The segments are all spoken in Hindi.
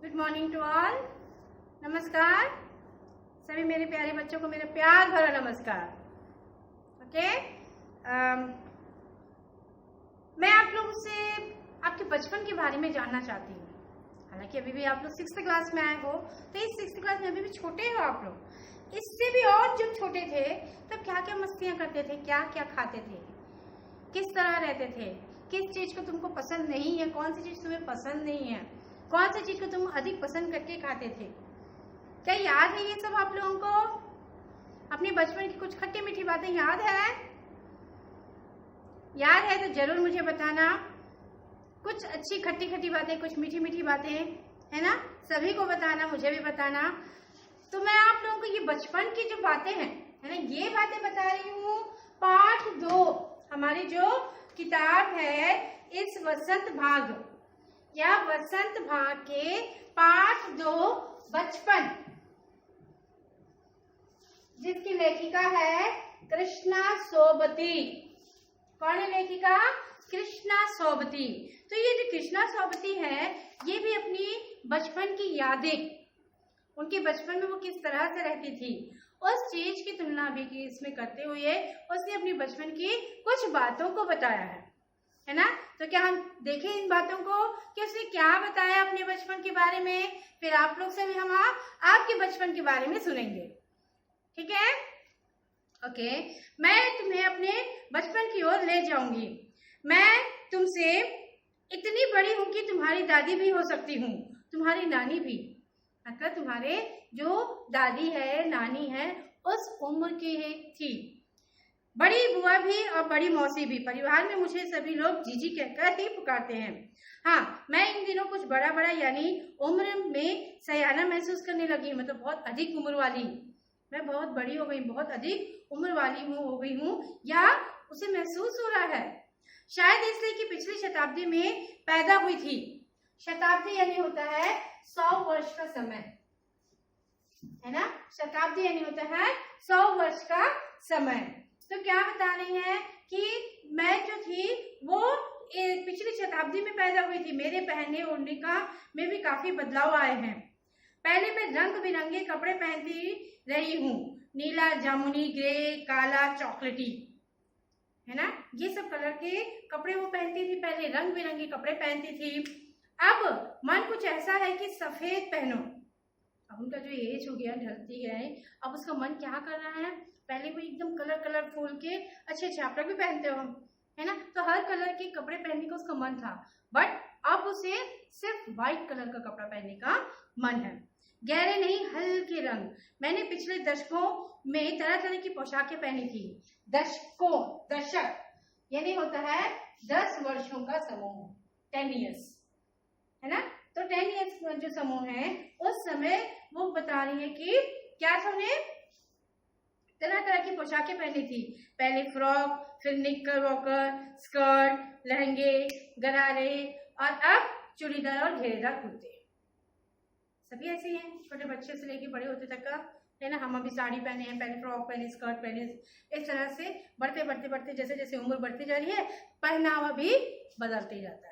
Good morning to all. नमस्कार सभी मेरे प्यारे बच्चों को, मेरा प्यार भरा नमस्कार। ओके, मैं आप लोगों से आपके बचपन के बारे में जानना चाहती हूँ। हालांकि अभी भी आप लोग 6th क्लास में आए हो, तो इस 6th क्लास में अभी भी छोटे हो आप लोग। इससे भी और जब छोटे थे तब क्या क्या मस्तियाँ करते थे, क्या क्या खाते थे, किस तरह रहते थे, किस चीज को तुमको पसंद नहीं है, कौन सी चीज तुम्हें पसंद नहीं है, कौन सी चीज को तुम अधिक पसंद करके खाते थे। क्या याद है ये सब आप लोगों को? अपने बचपन की कुछ खट्टी मीठी बातें याद है? याद है तो जरूर मुझे बताना। कुछ अच्छी खट्टी खट्टी बातें, कुछ मीठी मीठी बातें, है ना? सभी को बताना, मुझे भी बताना। तो मैं आप लोगों को ये बचपन की जो बातें हैं, है ना, ये बातें बता रही हूँ। पाठ 2 हमारी जो किताब है इस वसंत भाग या वसंत भाग के पाठ 2 बचपन, जिसकी लेखिका है कृष्णा सोबती। कौन है लेखिका? कृष्णा सोबती। तो ये जो कृष्णा सोबती है, ये भी अपनी बचपन की यादें, उनके बचपन में वो किस तरह से रहती थी, उस चीज की तुलना भी की इसमें करते हुए उसने अपनी बचपन की कुछ बातों को बताया है ना? तो क्या हम देखें इन बातों को कि उसने क्या बताया अपने बचपन के बारे में। फिर आप लोग से भी हम आपके बचपन के बारे में सुनेंगे, ठीक है? ओके, मैं तुम्हें अपने बचपन की ओर ले जाऊंगी। मैं तुमसे इतनी बड़ी हूं कि तुम्हारी दादी भी हो सकती हूँ, तुम्हारी नानी भी। मतलब तुम्हारे जो दादी है, नानी है, उस उम्र की थी। बड़ी बुआ भी और बड़ी मौसी भी। परिवार में मुझे सभी लोग जीजी कहकर ही पुकारते हैं। हाँ, मैं इन दिनों कुछ बड़ा बड़ा यानी उम्र में सयाना महसूस करने लगी। मतलब बहुत अधिक उम्र वाली, मैं बहुत बड़ी हो गई, बहुत अधिक उम्र वाली हो गई हूँ, या उसे महसूस हो रहा है। शायद इसलिए कि पिछली शताब्दी में पैदा हुई थी। शताब्दी यानी होता है 100 वर्ष का समय, है ना? शताब्दी यानी होता है 100 वर्ष का समय। तो क्या बता रही है कि मैं जो थी वो पिछली शताब्दी में पैदा हुई थी। मेरे पहनने ओढ़ने का में भी काफी बदलाव आए हैं। पहले मैं रंग बिरंगे कपड़े पहनती रही हूँ, नीला, जामुनी, ग्रे, काला, चॉकलेटी, है ना? ये सब कलर के कपड़े वो पहनती थी। पहले रंग बिरंगे कपड़े पहनती थी। अब मन कुछ ऐसा है कि सफेद पहनो। अब उनका जो एज हो गया, ढलती है, अब उसका मन क्या कर रहा है? पहले वो एकदम कलरफुल के अच्छे अच्छे आप लोग भी पहनते हो, है ना? तो हर कलर के कपड़े पहनने का उसका मन था, बट अब उसे सिर्फ व्हाइट कलर का कपड़ा पहनने का मन है। गहरे नहीं, हल्के रंग। मैंने पिछले दशकों में तरह तरह की पोशाकें पहनी थी। दशक यानी होता है 10 वर्षों का समूह, 10 ईयर्स, है ना? तो 10 ईयर्स जो समूह है, उस समय वो बता रही है कि क्या था, उन्हें तरह तरह की पोशाकें पहनी थी। पहले फ्रॉक, फिर निक्कर वॉकर, स्कर्ट, लहंगे, गरारे, और अब चूड़ीदार और घेरेदार कुर्ते। सभी ऐसे हैं, छोटे बच्चे से लेके बड़े होते तक का, है ना? हम अभी साड़ी पहने हैं, पहले फ्रॉक पहने, स्कर्ट पहने, इस तरह से बढ़ते जैसे जैसे उम्र बढ़ती जा रही है, पहनावा भी बदलते जाता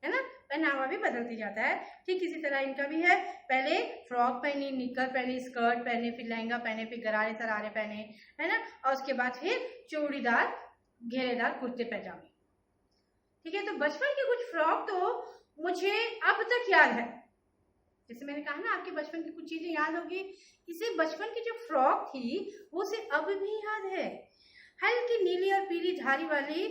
है ना? पहनावा भी बदलती जाता है। ठीक इसी तरह इनका भी है। पहले फ्रॉक पहनी, निक्कर पहनी, स्कर्ट पहने, फिर लहंगा पहने, फिर गरारे सरारे पहने, है ना? और उसके बाद फिर चूड़ीदार घेरेदार कुर्ते पैजामे। ठीक है, तो बचपन की कुछ फ्रॉक तो मुझे अब तक याद है। जैसे मैंने कहा ना, आपके बचपन की कुछ चीजें याद होगी, इसे बचपन की जो फ्रॉक थी वो उसे अब भी याद है। हल्की नीली और पीली धारी वाली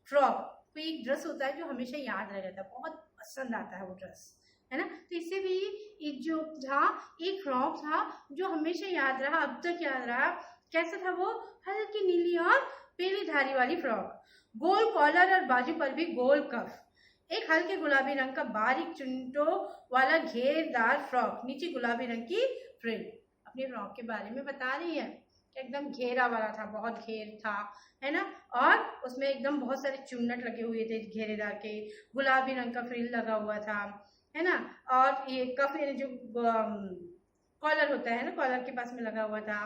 फ्रॉक, तो एक ड्रेस होता है जो हमेशा याद रह जाता है, बहुत पसंद आता है वो ड्रेस, है ना? तो इससे भी एक जो था, एक फ्रॉक था जो हमेशा याद रहा, अब तक याद रहा। कैसा था वो? हल्की नीली और पीली धारी वाली फ्रॉक, गोल कॉलर और बाजू पर भी गोल कफ, एक हल्के गुलाबी रंग का बारीक चुन्नटों वाला घेरदार फ्रॉक, नीचे गुलाबी रंग की फ्रिल। अपने फ्रॉक के बारे में बता रही है, एकदम घेरा वाला था, बहुत घेर था, है ना? और उसमें एकदम बहुत सारे चुन्नट लगे हुए थे घेरेदार के, गुलाबी रंग का फ्रिल लगा हुआ था, है ना? और ये कफ यानी जो कॉलर होता है ना, कॉलर के पास में लगा हुआ था।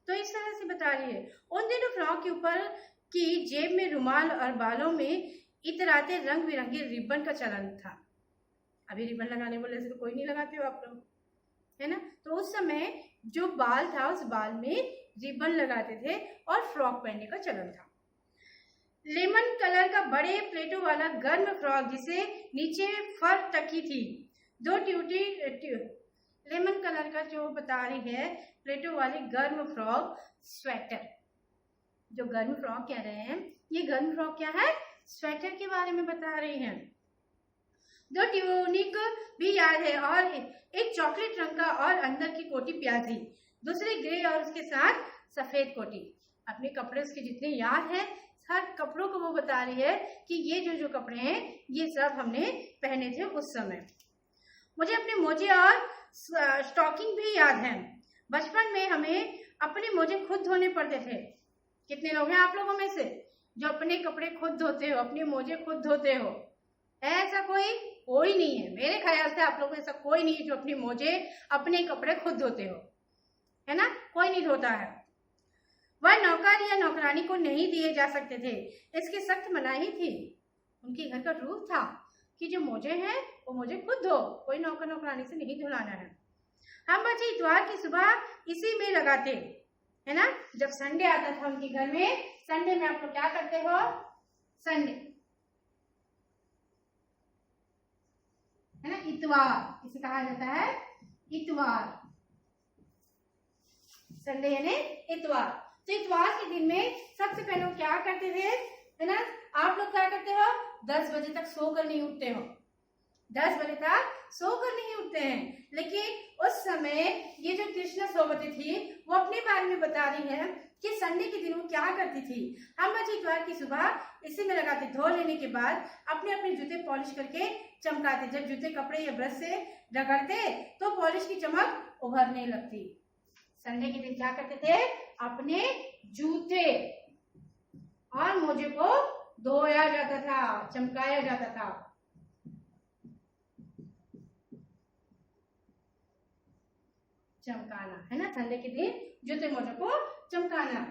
तो इस तरह से बता रही है। उन दिनों फ्रॉक के ऊपर की जेब में रुमाल और बालों में इतराते रंग बिरंगे रिबन का चलन था। अभी रिबन लगाने बोले से तो कोई नहीं लगाते हो आप लोग, है ना। तो उस समय जो बाल था उस बाल में रिबन लगाते थे और फ्रॉक पहनने का चलन था। लेमन कलर का बड़े प्लेटों वाला गर्म फ्रॉक जिसे नीचे फर टकी थी, दो लेमन कलर का जो बता रही है प्लेटों वाली गर्म फ्रॉक स्वेटर, जो गर्म फ्रॉक कह रहे हैं ये गर्म फ्रॉक क्या है, स्वेटर के बारे में बता रही हैं। दो ट्यूनिक भी याद है और एक चॉकलेट रंग का और अंदर की कोटी प्याजी, दूसरी ग्रे और उसके साथ सफेद कोटी। अपने कपड़े उसके जितने याद है हर कपड़ों को वो बता रही है कि ये जो कपड़े हैं ये सब हमने पहने थे उस समय। मुझे अपने मोजे और स्टॉकिंग भी याद है। बचपन में हमें अपने मोजे खुद धोने पड़ते थे। कितने लोग हैं आप लोगों में से जो अपने कपड़े खुद धोते हो, अपने मोजे खुद धोते हो? है ऐसा कोई नहीं है। मेरे ख्याल से आप लोगों में ऐसा कोई नहीं है जो अपने मोजे अपने कपड़े खुद धोते हो, है ना, कोई नहीं धोता है। वह नौकर या नौकरानी को नहीं दिए जा सकते थे, इसकी सख्त मनाही थी। उनके घर का रूल था कि जो मोजे हैं वो मोजे खुद धो, कोई नौकर नौकरानी से नहीं धुलाना है। हम बच्चे इतवार की सुबह इसी में लगाते, है ना। जब संडे आता था उनके घर में, संडे में आप लोग क्या करते हो, संडे है ना, इतवार इसे कहा जाता है इतवार, संडे यानी इतवार। तो इतवार के दिन में सबसे पहले क्या करते थे, है ना, आप लोग क्या करते हो, 10 बजे तक सोकर नहीं उठते हो, 10 बजे तक सोकर नहीं उठते हैं। लेकिन उस समय ये जो कृष्णा सोबती थी वो अपने बारे में बता रही है कि संडे के दिन वो क्या करती थी। हम बच्चे इतवार की सुबह इसी में लगाते, धो लेने के बाद अपने अपने जूते पॉलिश करके चमकाते। जब जूते कपड़े या ब्रश से रगड़ते तो पॉलिश की चमक उभरने लगती। संडे के दिन क्या करते थे, अपने जूते और मोजे को धोया जाता था, चमकाया जाता था। चमकाना, है ना, संडे के दिन जूते मोजे को चमकाना।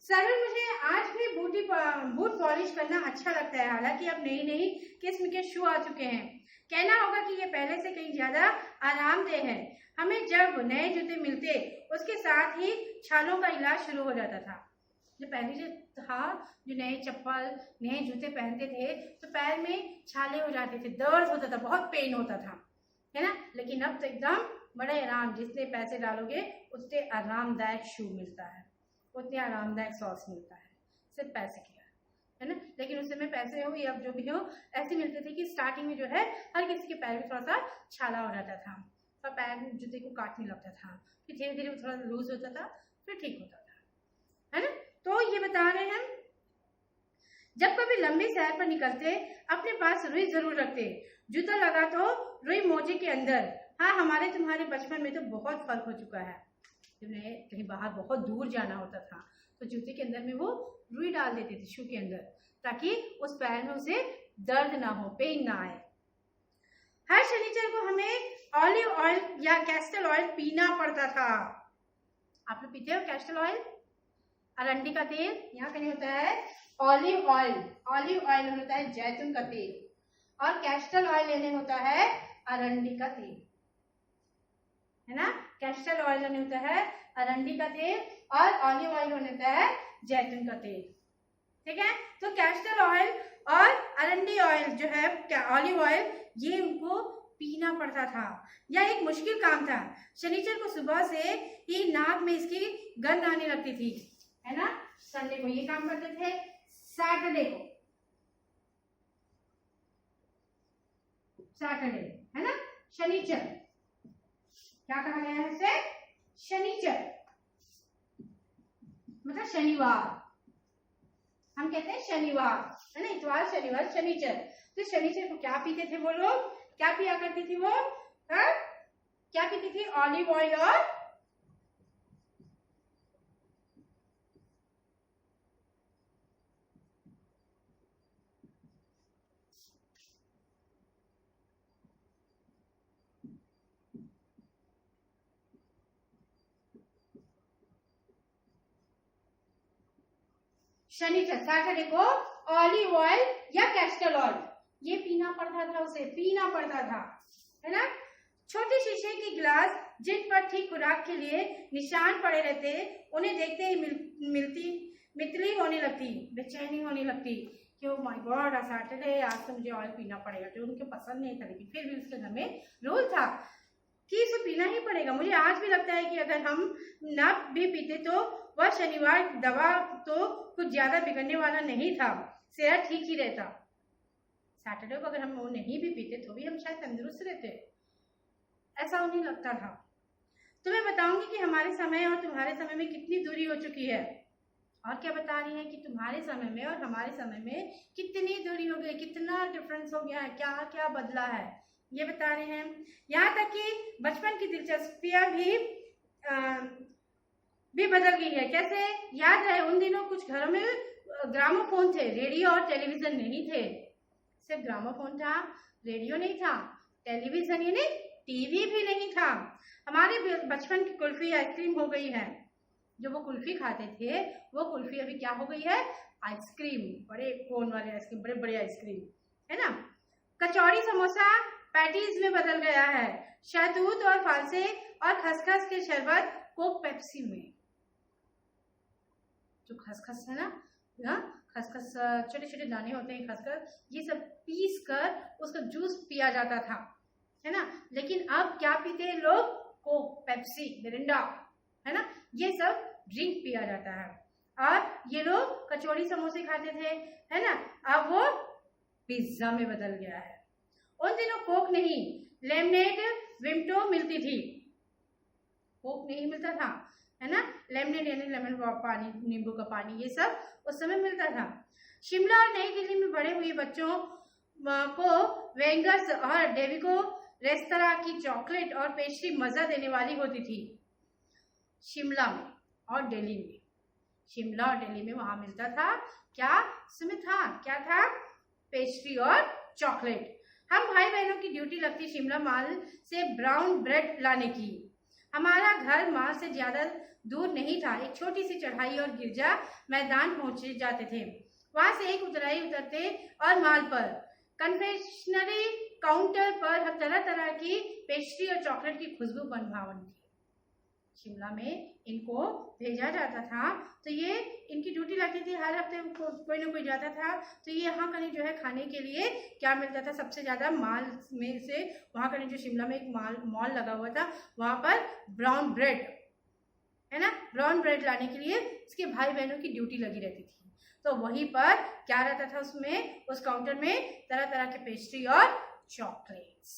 सरल मुझे आज भी बूट पॉलिश करना अच्छा लगता है, हालांकि अब नई नई किस्म के शू आ चुके हैं। कहना होगा कि ये पहले से कहीं ज्यादा आरामदेह है। हमें जब नए जूते मिलते उसके साथ ही छालों का इलाज शुरू हो जाता था। जो पहले जो था, जो नए चप्पल नए जूते पहनते थे तो पैर में छाले हो जाते थे, दर्द होता था, बहुत पेन होता था, है ना। लेकिन अब तो एकदम बड़े आराम, जितने पैसे डालोगे उतने आरामदायक शू मिलता है, उतने आरामदायक सॉक्स मिलता है, सिर्फ पैसे की, है ना। लेकिन उस समय पैसे हो या अब जो भी हो ऐसे मिलते थे कि स्टार्टिंग में जो है हर किसी के पैर में थोड़ा सा छाला हो जाता था और पैर में जूते को काटने लगता था, फिर धीरे धीरे थोड़ा लूज होता था, फिर ठीक होता था, है ना। तो ये बता रहे हैं जब कभी लंबी सैर पर निकलते अपने पास रुई जरूर रखते, जूता लगा तो रुई मोजे के अंदर। हाँ, हमारे तुम्हारे बचपन में तो बहुत फर्क हो चुका है। जब कहीं बाहर बहुत दूर जाना होता था तो जूते के अंदर में वो रुई डाल देते थे, शू के अंदर, ताकि उस पैर में उसे दर्द ना हो, पेन ना आए। हर शनिचर को हमें ऑलिव ऑयल या कैस्टर ऑयल पीना पड़ता था। आप लोग पीते हो कैस्टर ऑयल, अरंडी का तेल? यहाँ कहीं होता है ऑलिव ऑयल, ऑलिव ऑयल होता है जैतून का तेल, और कैस्टर ऑयल लेने होता है अरंडी का तेल, है ना। कैस्टर ऑयल लेने होता है अरंडी का तेल और ऑलिव ऑयल होता है जैतून का तेल, ठीक है। तो कैस्टर ऑयल और अरंडी ऑयल जो है, ऑलिव ऑयल, ये उनको पीना पड़ता था। यह एक मुश्किल काम था। शनिचर को सुबह से ही नाक में इसकी गंध आने लगती थी, है ना। संडे को ये काम करते थे, सैटरडे को, सैटरडे, है ना, शनिचर क्या कहा गया है इसे, शनिचर मतलब शनिवार, हम कहते हैं शनिवार, है ना, इतवार शनिवार शनिचर। तो शनिचर को क्या पीते थे वो लोग, क्या पिया करती थी वो, हाँ? क्या पीती थी, ऑलिव ऑयल और शनिचर, सैटरडे को ऑलिव ऑयल या कैस्टर ऑयल, ये पीना पड़ता था, उसे पीना पड़ता था, है ना। छोटे शीशे की गिलास जिन पर ठीक खुराक के लिए निशान पड़े रहते, उन्हें देखते ही मितली होने लगती, बेचैनी होने लगती कि ओ माय गॉड, आज सैटरडे, आज तो मुझे ऑयल पीना पड़ेगा, जो उनके पसंद नहीं था, लेकिन फिर भी उसके घर में रूल था कि इसे पीना ही पड़ेगा। मुझे आज भी लगता है कि अगर हम ना भी पीते तो वह शनिवार दवा तो कुछ ज्यादा बिगड़ने वाला नहीं था, सेहत ठीक ही रहता। सैटरडे को अगर हम वो नहीं भी पीते तो भी हम शायद तंदुरुस्त रहते, ऐसा उन्हें लगता था। तो मैं बताऊंगी कि हमारे समय और तुम्हारे समय में कितनी दूरी हो चुकी है, और क्या बता रही है कि तुम्हारे समय में और हमारे समय में कितनी दूरी हो गई, कितना डिफरेंस हो गया है, क्या क्या बदला है, ये बता रहे हैं। यहाँ तक कि बचपन की दिलचस्पियां भी बदल गई है। कैसे? याद है उन दिनों कुछ घरों में ग्रामोफोन थे, रेडियो और टेलीविजन नहीं थे। सिर्फ ग्रामोफोन था, रेडियो नहीं था, टेलीविजन यानी टीवी भी नहीं था। हमारे बचपन की कुल्फी आइसक्रीम हो गई है। जो वो कुल्फी खाते थे वो कुल्फी अभी क्या हो गई है? आइसक्रीम, बड़े कोन वाले आइसक्रीम, बड़े बड़े आइसक्रीम, है ना। कचौड़ी समोसा पैटीज में बदल गया है। शहतूत और फालसे और खसखस के शरबत कोक पेप्सी में। जो खसखस है ना, खसखस छोटे छोटे दाने होते हैं खसखस, ये सब पीस कर उसका जूस पिया जाता था, है ना। लेकिन अब क्या पीते हैं लोग? कोक, पेप्सी, मिरिंडा, है ना, ये सब ड्रिंक पिया जाता है। और ये लोग कचौड़ी समोसे खाते थे, है ना, अब वो पिज्जा में बदल गया है। उन दिनों कोक नहीं, लेमनेड, विमटो मिलती थी। कोक नहीं मिलता था, है ना, लेमनेड यानी लेमन पानी, नींबू का पानी, ये सब उस समय मिलता था। शिमला और नई दिल्ली में बड़े हुए बच्चों को वेंगर्स और डेविको रेस्तरां की चॉकलेट और पेस्ट्री मजा देने वाली होती थी। शिमला में और दिल्ली में, शिमला और दिल्ली में वहां मिलता था क्या? उसमें था क्या था? पेस्ट्री और चॉकलेट। हम भाई बहनों की ड्यूटी लगती शिमला मॉल से ब्राउन ब्रेड लाने की। हमारा घर मॉल से ज्यादा दूर नहीं था, एक छोटी सी चढ़ाई और गिरजा मैदान पहुंचे जाते थे। वहां से एक उतराई उतरते और मॉल पर कन्फेक्शनरी काउंटर पर तरह तरह की पेस्ट्री और चॉकलेट की खुशबू बनभावन थी। शिमला में इनको भेजा जाता था, तो ये इनकी ड्यूटी लगती थी, हर हफ्ते कोई ना कोई जाता था। तो ये यहाँ कहीं जो है खाने के लिए क्या मिलता था? सबसे ज्यादा मॉल में से वहाँ कहीं जो शिमला में एक मॉल लगा हुआ था, वहां पर ब्राउन ब्रेड, है ना, ब्राउन ब्रेड लाने के लिए इसके भाई बहनों की ड्यूटी लगी रहती थी। तो वहीं पर क्या रहता था? उसमें, उस काउंटर में तरह तरह के पेस्ट्री और चॉकलेट्स,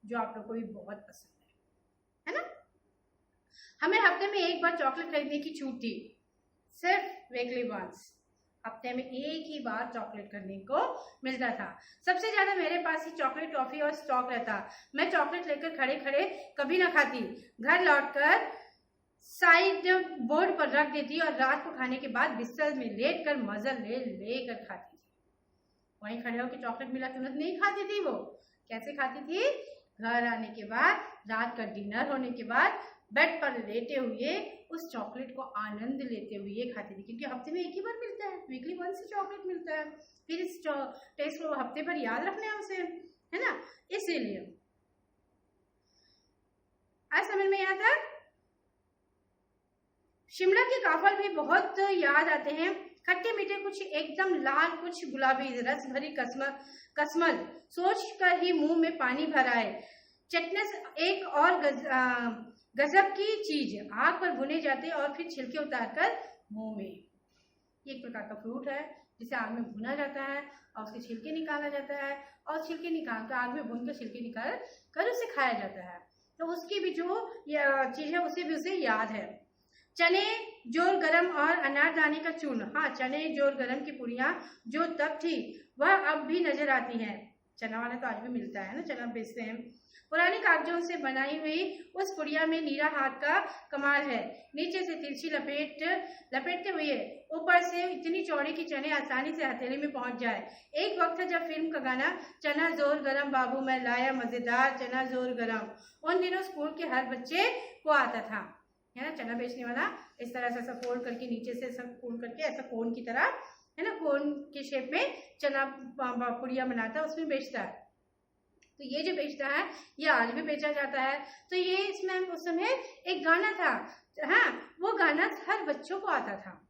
जो आप लोग को भी बहुत पसंद है ना। हमें हफ्ते में एक बार चॉकलेट खरीदने की छूट थी, सिर्फ वीकली वंस, हफ्ते में एक ही बार चॉकलेट खरीदने को मिलता था। सबसे ज्यादा मेरे पास ही चॉकलेट, टॉफी और स्टॉक रहता। मैं चॉकलेट लेकर खड़े खड़े कभी ना खाती, घर लौटकर साइड बोर्ड पर रख देती और रात को खाने के बाद बिस्तर में लेट कर मजा ले कर खाती थी। वहीं खड़े होकर चॉकलेट मिला तुरंत नहीं खाती थी वो। कैसे खाती थी? घर आने के बाद, रात का डिनर होने के बाद बेड पर लेटे हुए उस चॉकलेट को आनंद लेते हुए खाती थी, क्योंकि हफ्ते में एक ही बार मिलता है, वीकली वंस ही चॉकलेट मिलता है। फिर इस टेस्ट को हफ्ते भर याद रखना है उसे, है ना, इसीलिए। आज समझ में आता? शिमला के काफल भी बहुत याद आते हैं, खट्टे मीठे, कुछ एकदम लाल, कुछ गुलाबी, रस भरी कसमल सोच कर ही मुंह में पानी भर आए। चटनस एक और गजब की चीज, आग पर भुने जाते और फिर छिलके उतारकर मुंह में। ये एक प्रकार का फ्रूट है जिसे आग में भुना जाता है और उसके छिलके निकाला जाता है, और छिलके निकाल कर आग में भून कर छिलके निकाल कर उसे खाया जाता है। तो उसकी भी जो चीज है उसे भी उसे याद है। चने जोर गरम और अनारदाने का चूर्ण, हाँ, चने जोर गरम की पुड़िया जो तब थी वह अब भी नजर आती है। चना वाला तो आज भी मिलता है ना, चना बेचते हैं। पुरानी कागजों से बनाई हुई उस पुड़िया में नीरा हाथ का कमाल है। नीचे से तिरछी लपेटते हुए ऊपर से इतनी चौड़ी कि चने आसानी से हथेली में पहुंच जाए। एक वक्त था जब फिल्म का गाना चना जोर गरम बाबू मैं लाया मजेदार चना जोर गरम, उन दिनों स्कूल के हर बच्चे को आता था, है ना। चना बेचने वाला इस तरह से ऐसा फोल्ड करके नीचे से सब फोल्ड करके ऐसा कोन की तरह है ना, कोन के शेप में चना पुड़िया बनाता है, उसमें बेचता है। तो ये जो बेचता है ये आज भी बेचा जाता है। तो ये इसमें उस समय एक गाना था, हाँ, वो गाना हर बच्चों को आता था।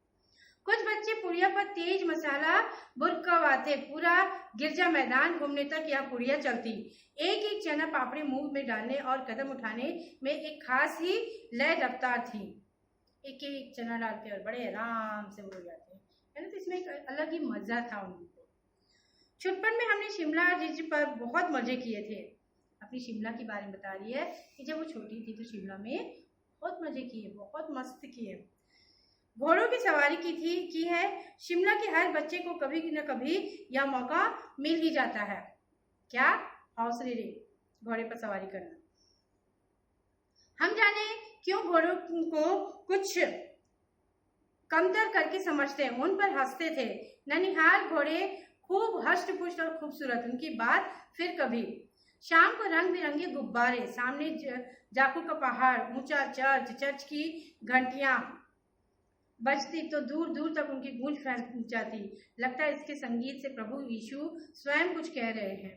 कुछ बच्चे पुड़िया पर तेज मसाला बुरकवाते, पूरा गिरजा मैदान घूमने तक यह पुड़िया चलती। एक एक चना पापड़ी मुंह में डालने और कदम उठाने में एक खास ही लय रफ्तार थी। एक एक चना डालते और बड़े आराम से उड़ जाते, है ना। तो इसमें एक अलग ही मजा था उनको। छुटपन में हमने शिमला रिज पर बहुत मजे किए थे। अपनी शिमला के बारे में बता रही है कि जब वो छोटी थी तो शिमला में बहुत मजे किए, बहुत मस्त किए। घोड़ों की सवारी की है। शिमला के हर बच्चे को कभी न कभी यह मौका मिल ही जाता है। क्या? हॉर्स राइडिंग, घोड़े पर सवारी करना। हम जाने क्यों घोड़ों को कुछ कमतर करके समझते, उन पर हंसते थे। ननिहाल घोड़े खूब हष्ट पुष्ट और खूबसूरत, उनकी बात फिर कभी। शाम को रंग बिरंगे गुब्बारे, सामने जाकू का पहाड़, ऊंचा चर्च, चर्च की घंटियां बजती तो दूर दूर तक उनकी गूंज फैल जाती। लगता है इसके संगीत से प्रभु यीशु स्वयं कुछ कह रहे हैं।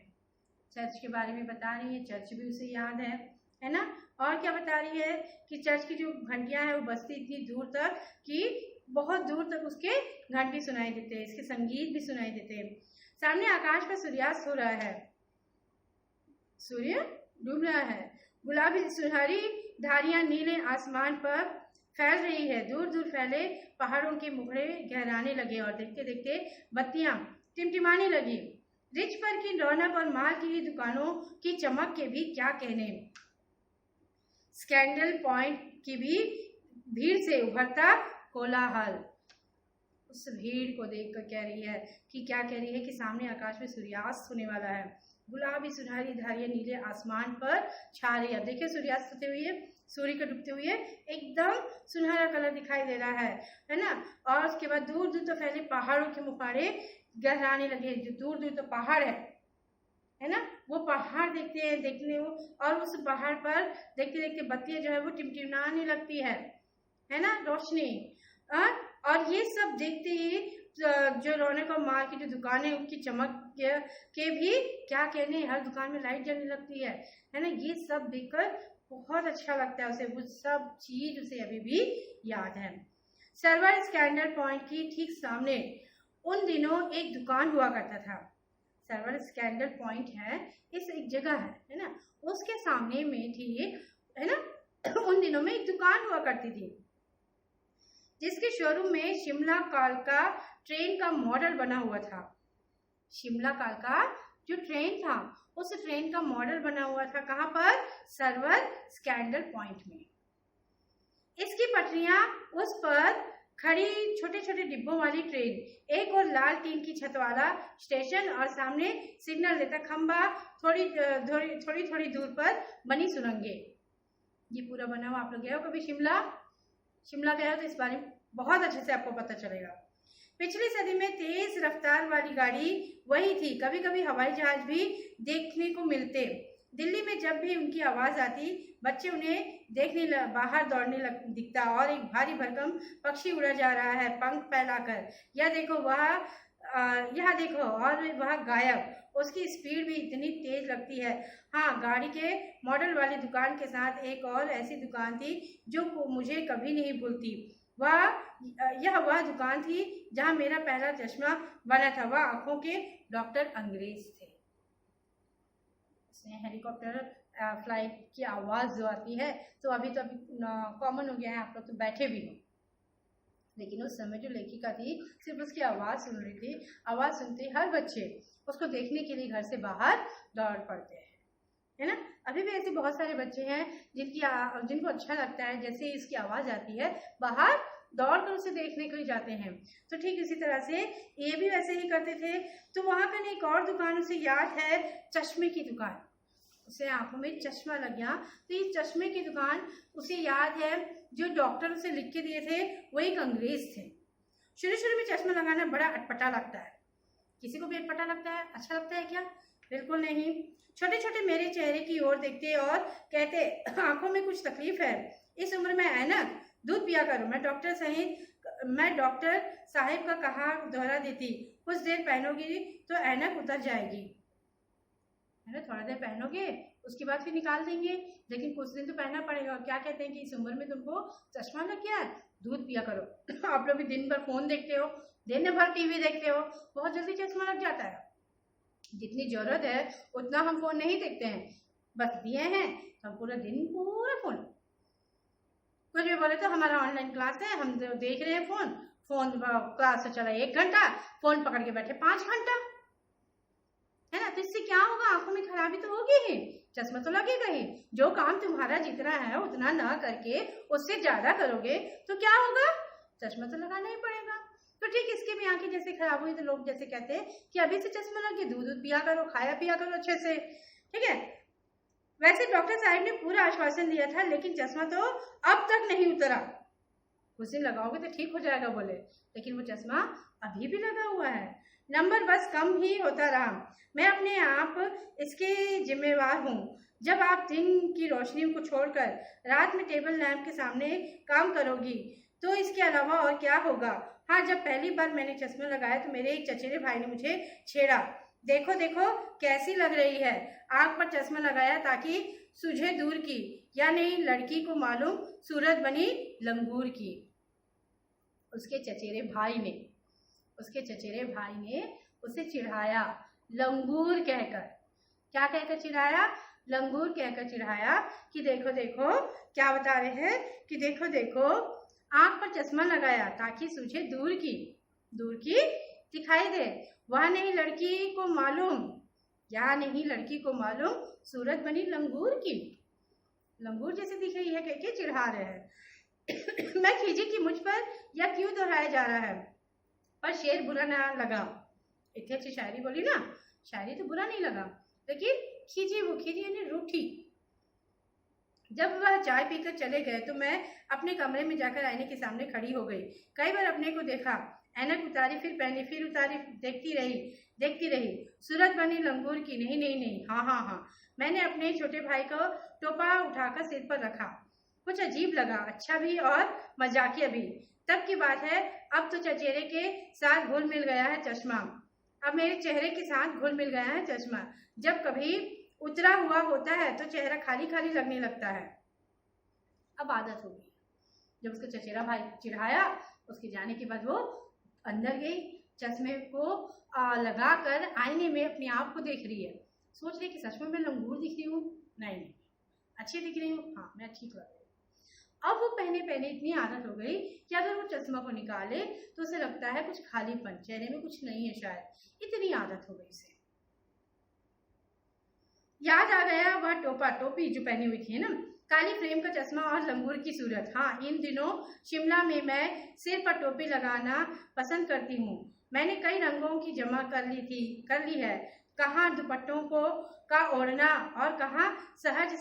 चर्च के बारे में बता रही है, चर्च भी उसे याद है ना। और क्या बता रही है कि चर्च की जो घंटियां है वो बजती इतनी दूर तक कि बहुत दूर तक उसके घंटी सुनाई देते हैं, इसके संगीत भी सुनाई देते हैं। सामने आकाश पर सूर्यास्त हो रहा है, सूर्य डूब रहा है। गुलाबी सुनहरी धारियां नीले आसमान पर फैल रही है। दूर दूर फैले पहाड़ों के मुखड़े गहराने लगे और देखते देखते बत्तियां टिमटिमाने लगी। रिच पर की रौनक और माल की दुकानों की चमक के भी क्या कहने। स्कैंडल पॉइंट की भी भीड़ से उभरता कोलाहल। उस भीड़ को देखकर कह रही है कि क्या कह रही है कि सामने आकाश में सूर्यास्त होने वाला है। गुलाबी सुनहरी धारियां नीले आसमान पर छा रही है। देखिए सूर्यास्त होते हुए, सूर्य को डूबते हुए एकदम सुनहरा कलर दिखाई दे रहा है ना। और उसके बाद दूर दूर तो फैले पहाड़ों के मुखाड़े गहराने लगे। जो दूर दूर तो पहाड़ है ना, वो पहाड़ देखने और उस पहाड़ पर देखते देखते बत्तियां जो है वो टिमटिमाने लगती है ना, रोशनी। और ये सब देखते ही जो रौनक और माल की जो दुकानें उनकी चमक के भी क्या कहने, हर दुकान में लाइट जलने लगती है ना। ये सब देखकर बहुत अच्छा लगता है उसे, वो सब चीज उसे अभी भी याद है। सर्वर स्कैंडल पॉइंट की ठीक सामने उन दिनों एक दुकान हुआ करता था। सर्वर स्कैंडल पॉइंट है, इस एक जगह है ना, उसके सामने में थी, है ना, उन दिनों में एक दुकान हुआ करती थी जिसके शोरूम में शिमला कालका ट्रेन का मॉडल बना हुआ था। शिमला कालका जो ट्रेन था उस ट्रेन का मॉडल बना हुआ था। कहाँ पर? सर्वर स्कैंडल पॉइंट में। इसकी पटरियां, उस पर खड़ी छोटे छोटे डिब्बों वाली ट्रेन, एक और लाल टीन की छत वाला स्टेशन और सामने सिग्नल देता खंबा, थोड़ी दूर पर बनी सुरंगे। ये पूरा बना हुआ। आप लोग गए हो कभी शिमला गए हो तो इस बारे में बहुत अच्छे से आपको पता चलेगा। पिछली सदी में तेज रफ्तार वाली गाड़ी वही थी। कभी कभी हवाई जहाज भी देखने को मिलते। दिल्ली में जब भी उनकी आवाज आती बच्चे उन्हें देखने बाहर दौड़ने दिखता। और एक भारी भरकम पक्षी उड़ा जा रहा है पंख फैलाकर, यह देखो और वह गायब। उसकी स्पीड भी इतनी तेज लगती है। हाँ, गाड़ी के मॉडल वाली दुकान के साथ एक और ऐसी दुकान थी जो मुझे कभी नहीं भूलती। वह दुकान थी जहां मेरा पहला चश्मा बना था। वह आंखों के डॉक्टर अंग्रेज थे। हेलीकॉप्टर फ्लाइट की आवाज जो आती है तो अभी कॉमन हो गया है, आप लोग तो बैठे भी हो, लेकिन उस समय जो लेखिका थी सिर्फ उसकी आवाज सुन रही थी। आवाज सुनते हर बच्चे उसको देखने के लिए घर से बाहर दौड़ पड़ते हैं, है ना। अभी भी ऐसे बहुत सारे बच्चे हैं जिनको अच्छा लगता है, जैसे ही इसकी आवाज आती है बाहर दौड़कर उसे देखने के लिए जाते हैं। तो ठीक इसी तरह से ये भी वैसे ही करते थे। तो वहां पर एक और दुकान उसे याद है, चश्मे की दुकान। उसे आंखों में चश्मा लग गया तो ये चश्मे की दुकान उसे याद है। जो डॉक्टर उसे लिख के दिए थे वो एक अंग्रेज थे। शुरू में चश्मा लगाना बड़ा अटपटा लगता है। किसी को भी अटपटा लगता है? अच्छा लगता है क्या? बिल्कुल नहीं। छोटे छोटे मेरे चेहरे की ओर देखते और कहते आंखों में कुछ तकलीफ है, इस उम्र में ऐनक दूध पिया करो। मैं डॉक्टर सहित मैं डॉक्टर साहिब का कहा दोहरा देती, कुछ देर पहनोगी तो ऐनक उतर जाएगी, है ना। थोड़ा देर पहनोगे उसके बाद फिर निकाल देंगे, लेकिन कुछ दिन तो पहनना पड़ेगा। और क्या कहते हैं कि इस उम्र में तुमको चश्मा लग गया, दूध पिया करो। आप लोग भी दिन भर फोन देखते हो, दिन भर टीवी देखते हो, बहुत जल्दी चश्मा लग जाता है। जितनी जरूरत है उतना हम फोन नहीं देखते हैं, बस दिए हैं तो हम पूरा दिन पूरा फोन। कुछ भी बोले तो हमारा ऑनलाइन क्लास है, हम देख रहे हैं फोन क्लास से चला 1 घंटा, फोन पकड़ के बैठे 5 घंटा, है ना। तो इससे क्या होगा, आंखों में खराबी तो होगी ही, चश्मा तो लगेगा ही। जो काम तुम्हारा जितना है उतना ना करके उससे ज्यादा करोगे तो क्या होगा, चश्मा तो लगाना ही पड़ेगा। तो ठीक इसके भी आंखें जैसे खराब हुई तो लोग जैसे कहते हैं कि अभी से चश्मा लगे, दूध पिया करो, खाया पिया करो अच्छे से, ठीक है। वैसे डॉक्टर साहब ने पूरा आश्वासन दिया था, लेकिन चश्मा तो अब तक नहीं उतरा। कुछ दिन लगाओगे तो ठीक हो जाएगा बोले, लेकिन वो चश्मा अभी भी लगा हुआ है। नंबर बस कम ही होता रहा। मैं अपने आप इसके जिम्मेवार हूँ। जब आप दिन की रोशनी को छोड़कर रात में टेबल लैंप के सामने काम करोगी तो इसके अलावा और क्या होगा। हाँ, जब पहली बार मैंने चश्मा लगाया तो मेरे एक चचेरे भाई ने मुझे छेड़ा, देखो देखो कैसी लग रही है, आंख पर चश्मा लगाया ताकि सूझे दूर की, या नहीं लड़की को मालूम सूरत बनी लंगूर की। उसके चचेरे भाई ने उसे चिढ़ाया, लंगूर कहकर। क्या कहकर चिढ़ाया, लंगूर कहकर चिढ़ाया कि देखो देखो, क्या बता रहे हैं कि देखो देखो आंख पर चश्मा लगाया ताकि सूझे दूर की दिखाई दे, वह नहीं लड़की को मालूम, या नहीं लड़की को मालूम सूरत बनी लंगूर की। लंगूर जैसे दिख रही है, कहके चिढ़ा रहे हैं। मैं खींची कि मुझ पर यह क्यों दोहराया जा रहा है, पर शेर बुरा ना लगा। इतनी अच्छी शायरी बोली ना, शायरी तो बुरा नहीं लगा, लेकिन खींची यानी रूठी। जब वह चाय पीकर चले गए तो मैं अपने कमरे में जाकर आईने के सामने खड़ी हो गई। कई बार अपने को देखा, ऐनक उतारी, फिर पहनी, फिर उतारी, देखती रही। सूरत बनी लंगूर की, नहीं, हाँ। मैंने अपने छोटे भाई को टोपा उठाकर सिर पर रखा। कुछ अजीब लगा, अच्छा भी और मजाकिया भी। तब की बात है, अब तो चचेरे के साथ घुल मिल गया है चश्मा। अब मेरे चेहरे के साथ घुल मिल गया है चश्मा। जब कभी उतरा हुआ होता है तो चेहरा खाली खाली लगने लगता है। अब आदत हो गई। जब उसका चचेरा भाई चिढ़ाया, उसके जाने के बाद वो अंदर गई, चश्मे को लगाकर आईने में अपने आप को देख रही है। सोच रही कि सच में मैं लंगूर दिख रही हूँ, नहीं अच्छी दिख रही हूँ, हाँ मैं ठीक लग रही हूँ। अब वो पहने इतनी आदत हो गई कि अगर वो चश्मा को निकाले तो उसे लगता है कुछ खालीपन, चेहरे में कुछ नहीं है शायद, इतनी आदत हो गई उसे। याद आ गया वह टोपी जो पहनी हुई थी ना, काली फ्रेम का चश्मा और लंगूर की सूरत। हाँ, इन दिनों शिमला में मैं सिर पर टोपी लगाना पसंद करती हूँ। मैंने कई रंगों की जमा कर ली है, कहाँ दुपट्टों का ओढ़ना और कहाँ सहज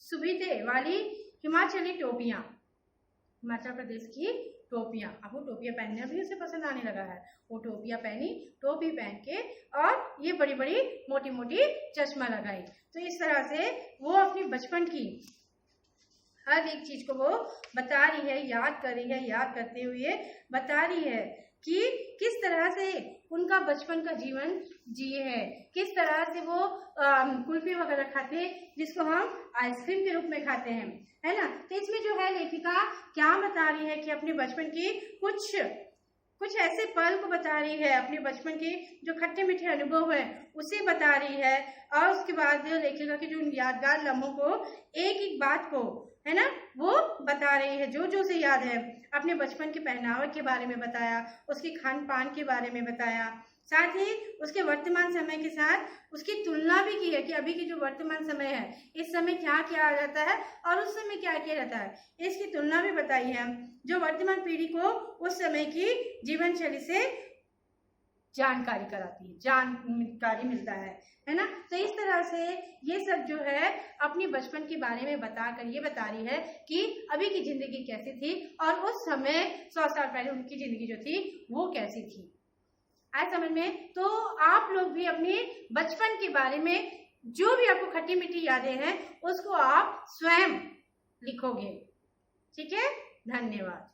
सुविधे वाली हिमाचली टोपियाँ, हिमाचल प्रदेश की टोपियाँ। अब वो टोपियाँ पहनना भी उसे पसंद आने लगा है। वो टोपियाँ पहनी, टोपी पहन के, और ये बड़ी बड़ी मोटी मोटी चश्मा लगाई। तो इस तरह से वो अपनी बचपन की हर एक चीज को वो बता रही है, याद कर रही है, याद करते हुए बता रही है कि किस तरह से उनका बचपन का जीवन जिए है, किस तरह से वो कुल्फी वगैरह खाते जिसको हम आइसक्रीम के रूप में खाते हैं, है ना। तो इसमें जो है लेखिका क्या बता रही है कि अपने बचपन की कुछ ऐसे पल को बता रही है, अपने बचपन के जो खट्टे मीठे अनुभव है उसे बता रही है। और उसके बाद लेखिका की जो यादगार लम्हों को, एक एक बात को, है ना, वो बता रही है, जो से याद है। अपने बचपन के पहनावे के बारे में बताया, उसके खान पान के बारे में बताया, साथ ही उसके वर्तमान समय के साथ उसकी तुलना भी की है कि अभी की जो वर्तमान समय है, इस समय क्या किया जाता है और उस समय क्या किया जाता है, इसकी तुलना भी बताई है, जो वर्तमान पीढ़ी को उस समय की जीवन शैली से जानकारी कराती है, जानकारी मिलता है ना। तो इस तरह से ये सब जो है अपनी बचपन के बारे में बताकर ये बता रही है कि अभी की जिंदगी कैसी थी और उस समय 100 साल पहले उनकी जिंदगी जो थी वो कैसी थी। आए समझ में? तो आप लोग भी अपने बचपन के बारे में जो भी आपको खट्टी मीठी यादें हैं उसको आप स्वयं लिखोगे। ठीक है, धन्यवाद।